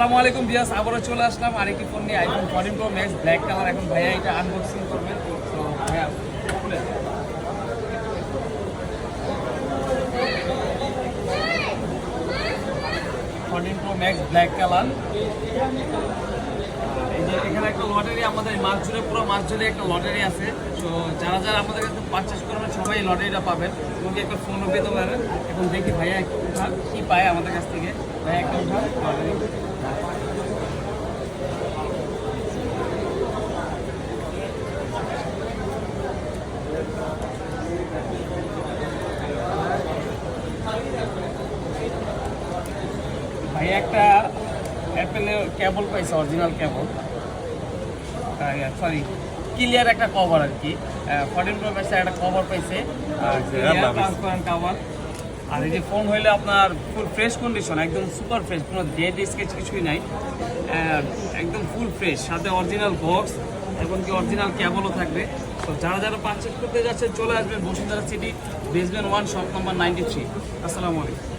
আসসালামু আলাইকুম ভিউয়ার্স, আবারও চলে আসলাম আরেকটি ফোন নিয়ে, iPhone 14 pro max black colour. এখন ভাইয়া এটা আনবক্সিং করবেন। তো ভাইয়া খুলেন। 14 প্রো ম্যাক্স ব্ল্যাক কালার। এই যে এখানে একটা লটারি, আমাদের মার্চ জুড়ে পুরো মার্চ জুড়ে একটা লটারি আছে। তো যারা যারা আমাদের কাছে পারচেস করবেন সবাই এই লটারিটা পাবেন এবং একটা ফোনও পেতে পারেন। এখন দেখি ভাইয়া একটু উঠান কী পায় আমাদের কাছ থেকে। ভাইয়া একটা উঠান লটারি। ভাইয়া একটা অ্যাপেলের কেবল পাইছে, অরিজিনাল কেবল, সরি ক্লিয়ার একটা কভার আর কি। 14 প্রো ম্যাক্সের একটা কভার পাইছে, ট্রান্সপারেন্ট কভার। আর এই যে ফোন হইলে আপনার ফুল ফ্রেশ কন্ডিশন, একদম সুপার ফ্রেশ, কোনো ডেড স্কেচ কিছুই নাই, একদম ফুল ফ্রেশ। সাথে অরিজিনাল বক্স এবং কি অরিজিনাল কেবলও থাকবে। তো যারা যারা পারচেজ করতে যাচ্ছে চলে আসবেন Bashundhara city, basement 1, shop number 93। আসসালামু আলাইকুম।